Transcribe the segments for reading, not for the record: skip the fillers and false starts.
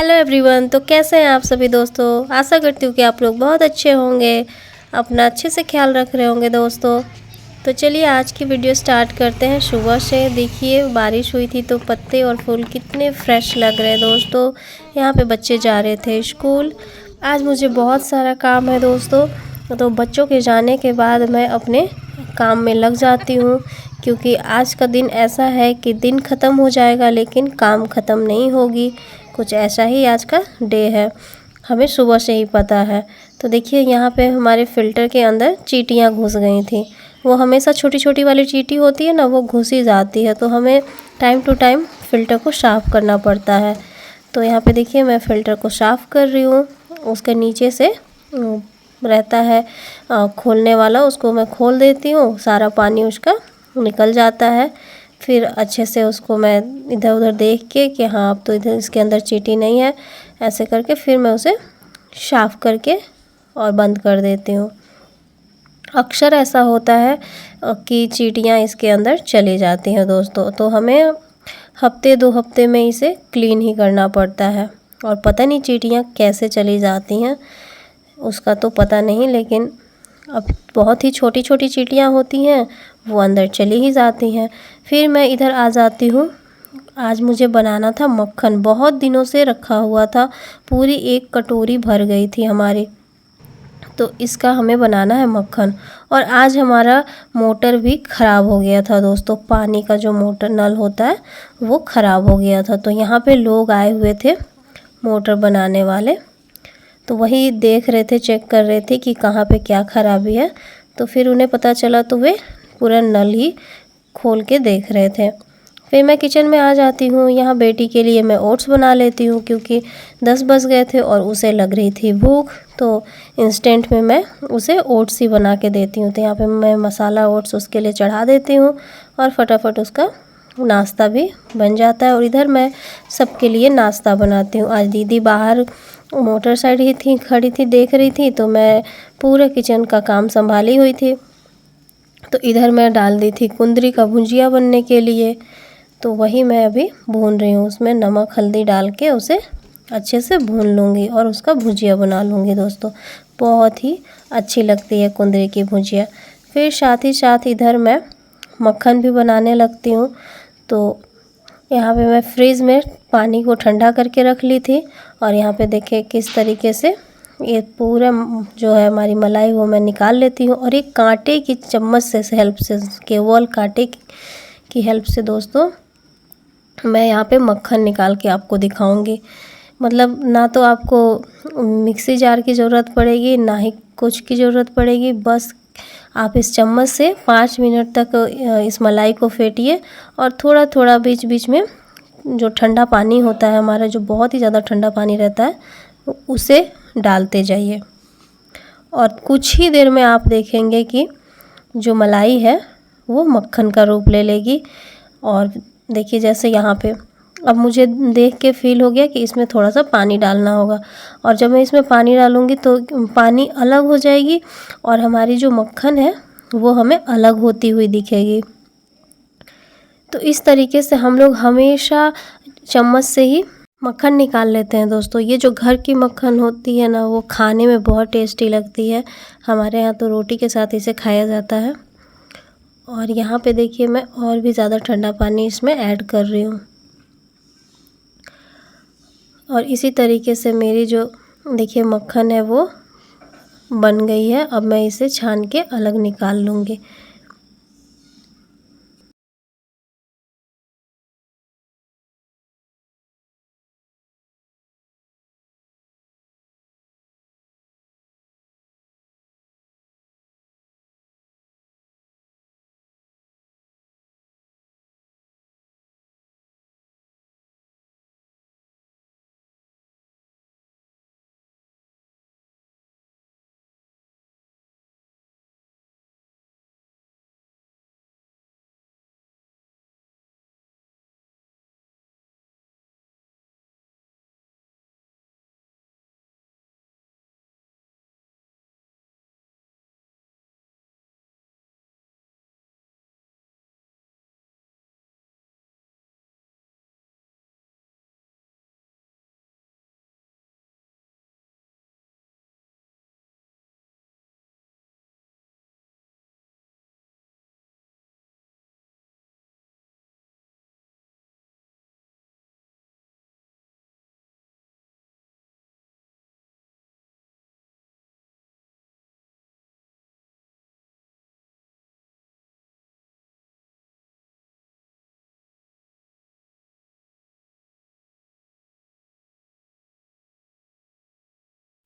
Hello everyone. तो कैसे हैं आप सभी दोस्तों। आशा करती हूँ कि आप लोग बहुत अच्छे होंगे, अपना अच्छे से ख्याल रख रहे होंगे दोस्तों। तो चलिए आज की वीडियो स्टार्ट करते हैं। सुबह से देखिए बारिश हुई थी तो पत्ते और फूल कितने फ्रेश लग रहे हैं दोस्तों। यहाँ पे बच्चे जा रहे थे स्कूल। आज मुझे बहुत सारा काम है दोस्तों, तो बच्चों के जाने के बाद मैं अपने काम में लग जाती हूँ, क्योंकि आज का दिन ऐसा है कि दिन ख़त्म हो जाएगा लेकिन काम ख़त्म नहीं होगी। कुछ ऐसा ही आज का डे है, हमें सुबह से ही पता है। तो देखिए यहाँ पे हमारे फ़िल्टर के अंदर चींटियाँ घुस गई थी। वो हमेशा छोटी छोटी वाली चींटी होती है ना, वो घुस ही जाती है, तो हमें टाइम टू टाइम फ़िल्टर को साफ़ करना पड़ता है। तो यहाँ पे देखिए मैं फ़िल्टर को साफ़ कर रही हूँ। उसके नीचे से रहता है खोलने वाला, उसको मैं खोल देती हूँ, सारा पानी उसका निकल जाता है। फिर अच्छे से उसको मैं इधर उधर देख के कि हाँ अब तो इधर इसके अंदर चींटी नहीं है, ऐसे करके फिर मैं उसे साफ़ करके और बंद कर देती हूँ। अक्सर ऐसा होता है कि चींटियाँ इसके अंदर चली जाती हैं दोस्तों, तो हमें हफ्ते 2 हफ्ते में इसे क्लीन ही करना पड़ता है। और पता नहीं चींटियाँ कैसे चली जाती हैं, उसका तो पता नहीं, लेकिन अब बहुत ही छोटी छोटी चींटियाँ होती हैं, वो अंदर चली ही जाती हैं। फिर मैं इधर आ जाती हूँ। आज मुझे बनाना था मक्खन, बहुत दिनों से रखा हुआ था, पूरी 1 कटोरी भर गई थी हमारी। तो इसका हमें बनाना है मक्खन। और आज हमारा मोटर भी ख़राब हो गया था दोस्तों, पानी का जो मोटर नल होता है वो ख़राब हो गया था। तो यहाँ पे लोग आए हुए थे मोटर बनाने वाले, तो वही देख रहे थे, चेक कर रहे थे कि कहाँ पे क्या ख़राबी है। तो फिर उन्हें पता चला तो वे पूरा नल ही खोल के देख रहे थे। फिर मैं किचन में आ जाती हूँ। यहाँ बेटी के लिए मैं ओट्स बना लेती हूँ, क्योंकि 10 बज गए थे और उसे लग रही थी भूख, तो इंस्टेंट में मैं उसे ओट्स ही बना के देती हूँ। तो यहाँ पे मैं मसाला ओट्स उसके लिए चढ़ा देती हूँ और फटाफट उसका नाश्ता भी बन जाता है। और इधर मैं सबके लिए नाश्ता बनाती हूँ। आज दीदी बाहर मोटर साइड ही थी, खड़ी थी, देख रही थी, तो मैं पूरे किचन का काम संभाली हुई थी। तो इधर मैं डाल दी थी कुंदरी का भुजिया बनने के लिए, तो वही मैं अभी भून रही हूँ। उसमें नमक हल्दी डाल के उसे अच्छे से भून लूँगी और उसका भुजिया बना लूँगी दोस्तों। बहुत ही अच्छी लगती है कुंदरी की भुजिया। फिर साथ ही साथ इधर मैं मक्खन भी बनाने लगती हूँ। तो यहाँ पे मैं फ्रिज में पानी को ठंडा करके रख ली थी, और यहाँ पे देखिए किस तरीके से ये पूरा जो है हमारी मलाई वो मैं निकाल लेती हूँ। और एक कांटे की चम्मच से हेल्प से, केवल कांटे की हेल्प से दोस्तों मैं यहाँ पे मक्खन निकाल के आपको दिखाऊंगी। मतलब ना तो आपको मिक्सी जार की ज़रूरत पड़ेगी, ना ही कुछ की ज़रूरत पड़ेगी, बस आप इस चम्मच से 5 मिनट तक इस मलाई को फेंटिए। और थोड़ा थोड़ा बीच बीच में जो ठंडा पानी होता है हमारा, जो बहुत ही ज़्यादा ठंडा पानी रहता है, उसे डालते जाइए। और कुछ ही देर में आप देखेंगे कि जो मलाई है वो मक्खन का रूप ले लेगी। और देखिए जैसे यहाँ पे अब मुझे देख के फ़ील हो गया कि इसमें थोड़ा सा पानी डालना होगा, और जब मैं इसमें पानी डालूँगी तो पानी अलग हो जाएगी और हमारी जो मक्खन है वो हमें अलग होती हुई दिखेगी। तो इस तरीके से हम लोग हमेशा चम्मच से ही मक्खन निकाल लेते हैं दोस्तों। ये जो घर की मक्खन होती है ना, वो खाने में बहुत टेस्टी लगती है। हमारे यहाँ तो रोटी के साथ इसे खाया जाता है। और यहाँ पे देखिए मैं और भी ज़्यादा ठंडा पानी इसमें ऐड कर रही हूँ। और इसी तरीके से मेरी जो देखिए मक्खन है वो बन गई है। अब मैं इसे छान के अलग निकाल लूँगी।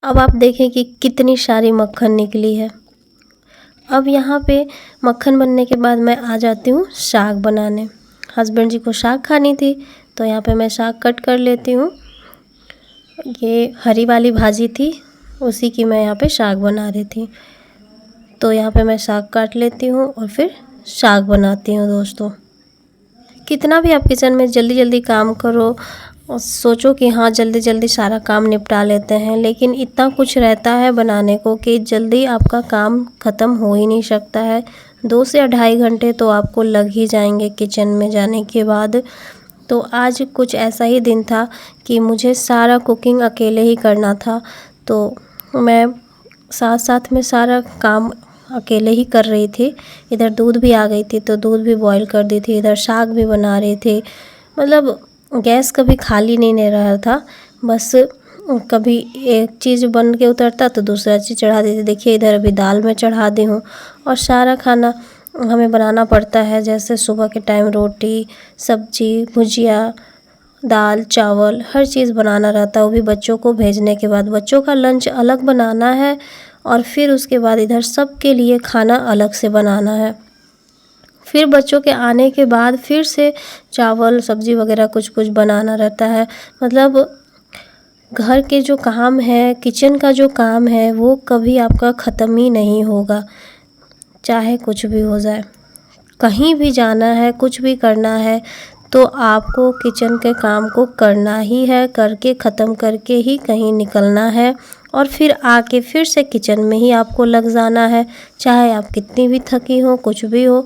अब आप देखें कि कितनी सारी मक्खन निकली है। अब यहाँ पे मक्खन बनने के बाद मैं आ जाती हूँ साग बनाने। हस्बैंड जी को साग खानी थी तो यहाँ पे मैं साग कट कर लेती हूँ। ये हरी वाली भाजी थी, उसी की मैं यहाँ पे साग बना रही थी। तो यहाँ पे मैं साग काट लेती हूँ और फिर साग बनाती हूँ दोस्तों। कितना भी आप किचन में जल्दी जल्दी काम करो और सोचो कि हाँ जल्दी जल्दी सारा काम निपटा लेते हैं, लेकिन इतना कुछ रहता है बनाने को कि जल्दी आपका काम ख़त्म हो ही नहीं सकता है। 2 से 2.5 घंटे तो आपको लग ही जाएंगे किचन में जाने के बाद। तो आज कुछ ऐसा ही दिन था कि मुझे सारा कुकिंग अकेले ही करना था, तो मैं साथ साथ में सारा काम अकेले ही कर रही थी। इधर दूध भी आ गई थी तो दूध भी बॉईल कर दी थी, इधर साग भी बना रही थी। मतलब गैस कभी खाली नहीं रहा था, बस कभी एक चीज़ बन के उतरता तो दूसरा चीज़ चढ़ा देती। देखिए इधर अभी दाल में चढ़ा दी हूँ और सारा खाना हमें बनाना पड़ता है। जैसे सुबह के टाइम रोटी, सब्जी, भुजिया, दाल, चावल हर चीज़ बनाना रहता है, वो भी बच्चों को भेजने के बाद। बच्चों का लंच अलग बनाना है और फिर उसके बाद इधर सबके लिए खाना अलग से बनाना है। फिर बच्चों के आने के बाद फिर से चावल, सब्ज़ी वगैरह कुछ कुछ बनाना रहता है। मतलब घर के जो काम है, किचन का जो काम है, वो कभी आपका ख़त्म ही नहीं होगा, चाहे कुछ भी हो जाए। कहीं भी जाना है, कुछ भी करना है तो आपको किचन के काम को करना ही है, करके ख़त्म करके ही कहीं निकलना है और फिर आके फिर से किचन में ही आपको लग जाना है। चाहे आप कितनी भी थकी हो, कुछ भी हो,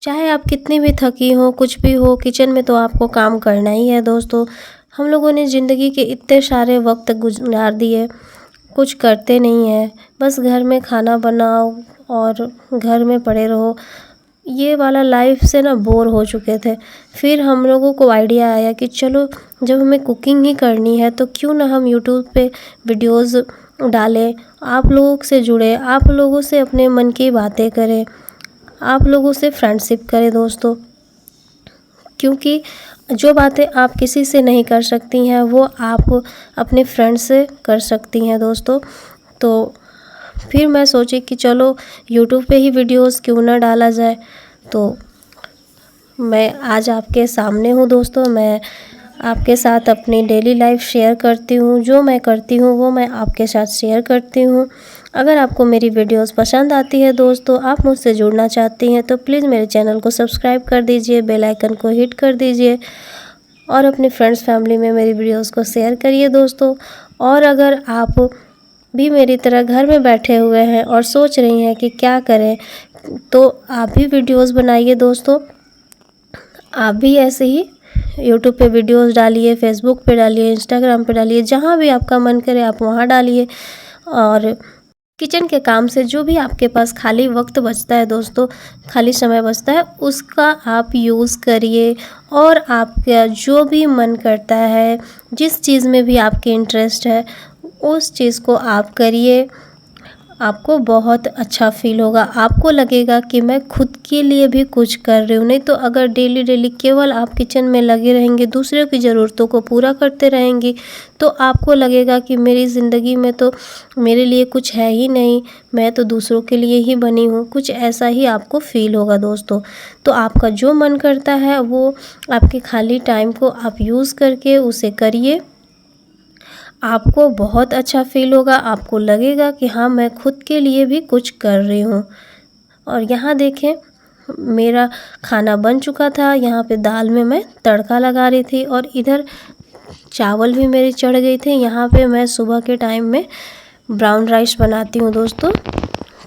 चाहे आप कितनी भी थकी हो, कुछ भी हो, किचन में तो आपको काम करना ही है दोस्तों। हम लोगों ने ज़िंदगी के इतने सारे वक्त गुजार दिए, कुछ करते नहीं हैं, बस घर में खाना बनाओ और घर में पड़े रहो। ये वाला लाइफ से ना बोर हो चुके थे। फिर हम लोगों को आइडिया आया कि चलो जब हमें कुकिंग ही करनी है तो क्यों ना हम यूट्यूब पे वीडियोस डालें, आप लोगों से जुड़े, आप लोगों से अपने मन की बातें करें, आप लोगों से फ्रेंडशिप करें दोस्तों। क्योंकि जो बातें आप किसी से नहीं कर सकती हैं वो आप अपने फ्रेंड से कर सकती हैं दोस्तों। तो फिर मैं सोची कि चलो यूट्यूब पे ही वीडियोस क्यों ना डाला जाए। तो मैं आज आपके सामने हूँ दोस्तों। मैं आपके साथ अपनी डेली लाइफ शेयर करती हूँ, जो मैं करती हूँ वो मैं आपके साथ शेयर करती हूँ। अगर आपको मेरी वीडियोस पसंद आती है दोस्तों, आप मुझसे जुड़ना चाहती हैं तो प्लीज़ मेरे चैनल को सब्सक्राइब कर दीजिए, बेल आइकन को हिट कर दीजिए और अपने फ्रेंड्स फैमिली में मेरी वीडियोस को शेयर करिए दोस्तों। और अगर आप भी मेरी तरह घर में बैठे हुए हैं और सोच रही हैं कि क्या करें, तो आप भी वीडियोस बनाइए दोस्तों। आप भी ऐसे ही यूट्यूब पे वीडियोस डालिए, फेसबुक पे डालिए, इंस्टाग्राम पे डालिए, जहाँ भी आपका मन करे आप वहाँ डालिए। और किचन के काम से जो भी आपके पास खाली वक्त बचता है दोस्तों, खाली समय बचता है, उसका आप यूज़ करिए और आपका जो भी मन करता है, जिस चीज़ में भी आपकी इंटरेस्ट है, उस चीज़ को आप करिए। आपको बहुत अच्छा फील होगा, आपको लगेगा कि मैं खुद के लिए भी कुछ कर रही हूँ। नहीं तो अगर डेली डेली केवल आप किचन में लगे रहेंगे, दूसरों की ज़रूरतों को पूरा करते रहेंगी, तो आपको लगेगा कि मेरी ज़िंदगी में तो मेरे लिए कुछ है ही नहीं, मैं तो दूसरों के लिए ही बनी हूँ। कुछ ऐसा ही आपको फील होगा दोस्तों। तो आपका जो मन करता है वो आपके खाली टाइम को आप यूज़ करके उसे करिए। आपको बहुत अच्छा फील होगा, आपको लगेगा कि हाँ मैं खुद के लिए भी कुछ कर रही हूँ। और यहाँ देखें मेरा खाना बन चुका था। यहाँ पे दाल में मैं तड़का लगा रही थी और इधर चावल भी मेरी चढ़ गई थी। यहाँ पे मैं सुबह के टाइम में ब्राउन राइस बनाती हूँ दोस्तों,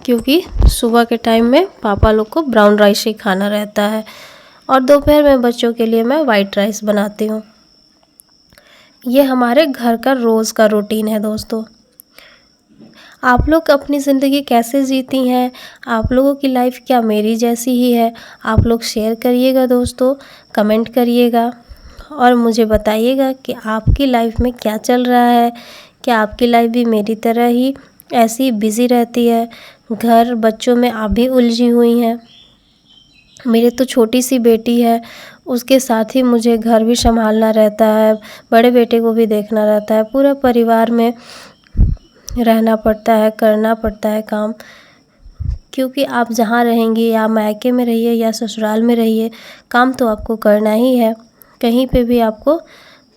क्योंकि सुबह के टाइम में पापा लोग को ब्राउन राइस ही खाना रहता है और दोपहर में बच्चों के लिए मैं वाइट राइस बनाती हूँ। ये हमारे घर का रोज़ का रूटीन है दोस्तों। आप लोग अपनी ज़िंदगी कैसे जीती हैं, आप लोगों की लाइफ क्या मेरी जैसी ही है, आप लोग शेयर करिएगा दोस्तों, कमेंट करिएगा और मुझे बताइएगा कि आपकी लाइफ में क्या चल रहा है। क्या आपकी लाइफ भी मेरी तरह ही ऐसी बिज़ी रहती है, घर बच्चों में आप भी उलझी हुई हैं। मेरे तो छोटी सी बेटी है, उसके साथ ही मुझे घर भी संभालना रहता है, बड़े बेटे को भी देखना रहता है, पूरा परिवार में रहना पड़ता है, करना पड़ता है काम, क्योंकि आप जहाँ रहेंगी या मायके में रहिए या ससुराल में रहिए, काम तो आपको करना ही है। कहीं पे भी आपको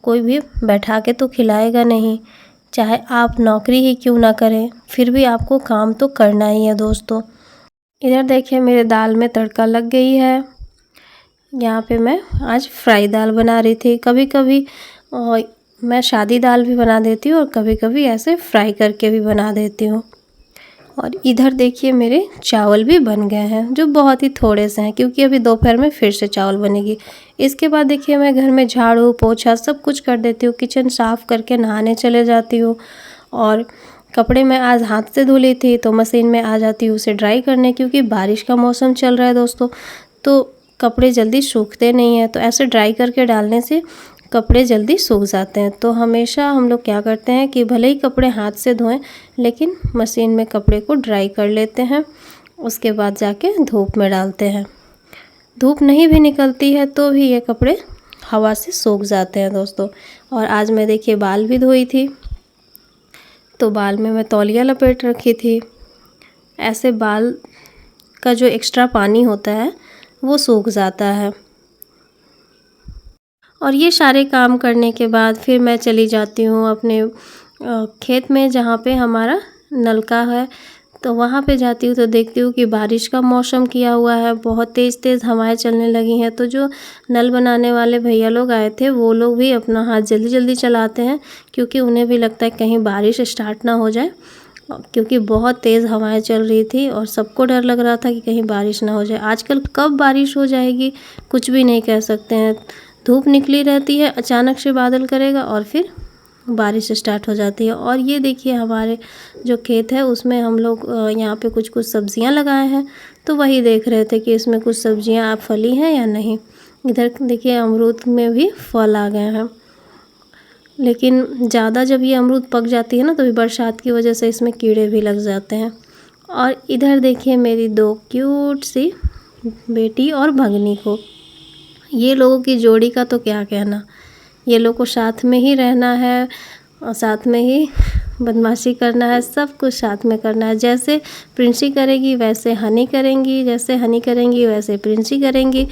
कोई भी बैठा के तो खिलाएगा नहीं, चाहे आप नौकरी ही क्यों ना करें, फिर भी आपको काम तो करना ही है दोस्तों। इधर देखिए मेरे दाल में तड़का लग गई है। यहाँ पे मैं आज फ्राई दाल बना रही थी। कभी कभी मैं सादी दाल भी बना देती हूँ और कभी कभी ऐसे फ्राई करके भी बना देती हूँ। और इधर देखिए मेरे चावल भी बन गए हैं, जो बहुत ही थोड़े से हैं, क्योंकि अभी दोपहर में फिर से चावल बनेगी। इसके बाद देखिए मैं घर में झाड़ू पोछा सब कुछ कर देती हूँ, किचन साफ़ करके नहाने चले जाती हूँ। और कपड़े मैं आज हाथ से धुली थी तो मशीन में आ जाती हूँ उसे ड्राई करने, क्योंकि बारिश का मौसम चल रहा है दोस्तों, तो कपड़े जल्दी सूखते नहीं हैं। तो ऐसे ड्राई करके डालने से कपड़े जल्दी सूख जाते हैं। तो हमेशा हम लोग क्या करते हैं कि भले ही कपड़े हाथ से धोएं, लेकिन मशीन में कपड़े को ड्राई कर लेते हैं, उसके बाद जाके धूप में डालते हैं। धूप नहीं भी निकलती है तो भी ये कपड़े हवा से सूख जाते हैं दोस्तों। और आज मैं देखिए बाल भी धोई थी, तो बाल में मैं तौलिया लपेट रखी थी। ऐसे बाल का जो एक्स्ट्रा पानी होता है वो सूख जाता है। और ये सारे काम करने के बाद फिर मैं चली जाती हूँ अपने खेत में, जहाँ पे हमारा नलका है। तो वहाँ पे जाती हूँ तो देखती हूँ कि बारिश का मौसम किया हुआ है, बहुत तेज़ तेज़ हवाएं चलने लगी हैं। तो जो नल बनाने वाले भैया लोग आए थे वो लोग भी अपना हाथ जल्दी जल्दी चलाते हैं, क्योंकि उन्हें भी लगता है कहीं बारिश स्टार्ट ना हो जाए, क्योंकि बहुत तेज़ हवाएं चल रही थी और सबको डर लग रहा था कि कहीं बारिश ना हो जाए। आजकल कब बारिश हो जाएगी कुछ भी नहीं कह सकते हैं। धूप निकली रहती है, अचानक से बादल करेगा और फिर बारिश स्टार्ट हो जाती है। और ये देखिए हमारे जो खेत है उसमें हम लोग यहाँ पे कुछ कुछ सब्जियाँ लगाए हैं, तो वही देख रहे थे कि इसमें कुछ सब्जियाँ आप फली हैं या नहीं। इधर देखिए अमरूद में भी फल आ गए हैं, लेकिन ज़्यादा जब ये अमरूद पक जाती है ना, तो भी बरसात की वजह से इसमें कीड़े भी लग जाते हैं। और इधर देखिए मेरी 2 क्यूट सी बेटी और भगनी को, ये लोगों की जोड़ी का तो क्या कहना। ये लोग को साथ में ही रहना है और साथ में ही बदमाशी करना है, सब कुछ साथ में करना है। जैसे प्रिंसी करेगी वैसे हनी करेंगी, जैसे हनी करेंगी वैसे प्रिंसी करेंगी।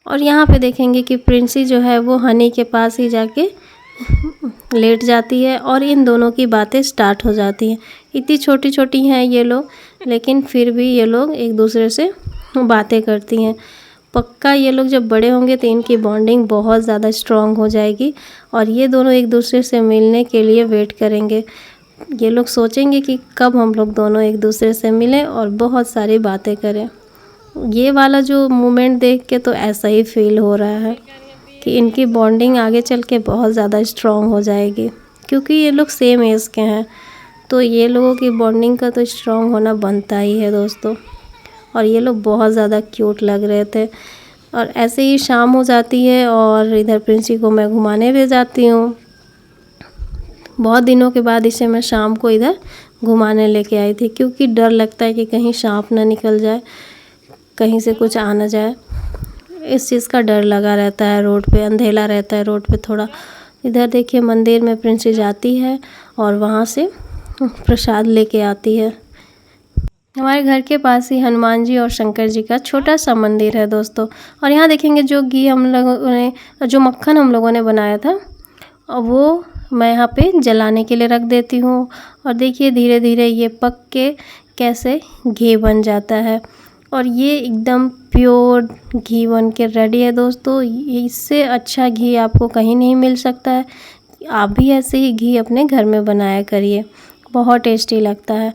और यहाँ पे देखेंगे कि प्रिंसी जो है वो हनी के पास ही जाके लेट जाती है और इन दोनों की बातें स्टार्ट हो जाती हैं। इतनी छोटी छोटी हैं ये लोग, लेकिन फिर भी ये लोग एक दूसरे से बातें करती हैं। पक्का ये लोग जब बड़े होंगे तो इनकी बॉन्डिंग बहुत ज़्यादा स्ट्रॉन्ग हो जाएगी और ये दोनों एक दूसरे से मिलने के लिए वेट करेंगे। ये लोग सोचेंगे कि कब हम लोग दोनों एक दूसरे से मिलें और बहुत सारी बातें करें। ये वाला जो मोमेंट देख के तो ऐसा ही फील हो रहा है कि इनकी बॉन्डिंग आगे चल के बहुत ज़्यादा स्ट्रॉन्ग हो जाएगी, क्योंकि ये लोग सेम एज के हैं। तो ये लोगों की बॉन्डिंग का तो स्ट्रॉन्ग होना बनता ही है दोस्तों। और ये लोग बहुत ज़्यादा क्यूट लग रहे थे। और ऐसे ही शाम हो जाती है और इधर प्रिंसी को मैं घुमाने ले जाती हूँ। बहुत दिनों के बाद इसे मैं शाम को इधर घुमाने लेके आई थी, क्योंकि डर लगता है कि कहीं सांप ना निकल जाए, कहीं से कुछ आ ना जाए, इस चीज़ का डर लगा रहता है। रोड पे अंधेला रहता है रोड पे थोड़ा। इधर देखिए मंदिर में प्रिंसी जाती है और वहाँ से प्रसाद लेके आती है। हमारे घर के पास ही हनुमान जी और शंकर जी का छोटा सा मंदिर है दोस्तों। और यहाँ देखेंगे जो घी हम लोगों ने, जो मक्खन हम लोगों ने बनाया था, और वो मैं यहाँ पे जलाने के लिए रख देती हूँ। और देखिए धीरे धीरे ये पक के कैसे घी बन जाता है और ये एकदम प्योर घी बन के रेडी है दोस्तों। इससे अच्छा घी आपको कहीं नहीं मिल सकता है। आप भी ऐसे ही घी अपने घर में बनाया करिए, बहुत टेस्टी लगता है।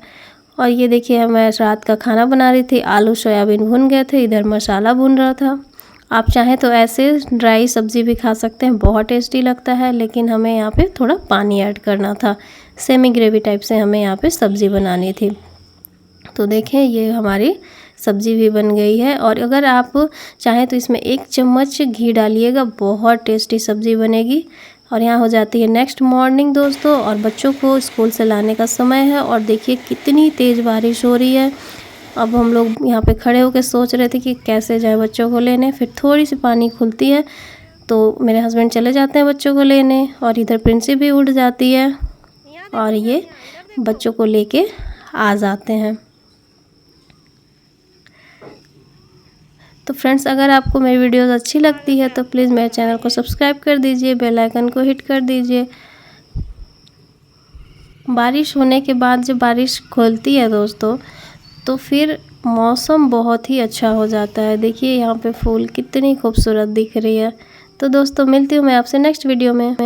और ये देखिए मैं रात का खाना बना रही थी, आलू सोयाबीन भुन गए थे, इधर मसाला भुन रहा था। आप चाहें तो ऐसे ड्राई सब्ज़ी भी खा सकते हैं, बहुत टेस्टी लगता है, लेकिन हमें यहाँ पे थोड़ा पानी ऐड करना था। सेमी ग्रेवी टाइप से हमें यहाँ पे सब्ज़ी बनानी थी। तो देखें ये हमारी सब्ज़ी भी बन गई है। और अगर आप चाहें तो इसमें 1 चम्मच घी डालिएगा, बहुत टेस्टी सब्ज़ी बनेगी। और यहाँ हो जाती है नेक्स्ट मॉर्निंग दोस्तों, और बच्चों को स्कूल से लाने का समय है। और देखिए कितनी तेज़ बारिश हो रही है। अब हम लोग यहाँ पे खड़े होकर सोच रहे थे कि कैसे जाए बच्चों को लेने। फिर थोड़ी सी पानी खुलती है तो मेरे हस्बैंड चले जाते हैं बच्चों को लेने, और इधर प्रिंसी भी उठ जाती है। और ये बच्चों को लेके आ जाते हैं। तो फ्रेंड्स, अगर आपको मेरी वीडियोस अच्छी लगती है तो प्लीज़ मेरे चैनल को सब्सक्राइब कर दीजिए, बेल आइकन को हिट कर दीजिए। बारिश होने के बाद जब बारिश खुलती है दोस्तों, तो फिर मौसम बहुत ही अच्छा हो जाता है। देखिए यहाँ पे फूल कितनी खूबसूरत दिख रही है। तो दोस्तों, मिलती हूँ मैं आपसे नेक्स्ट वीडियो में।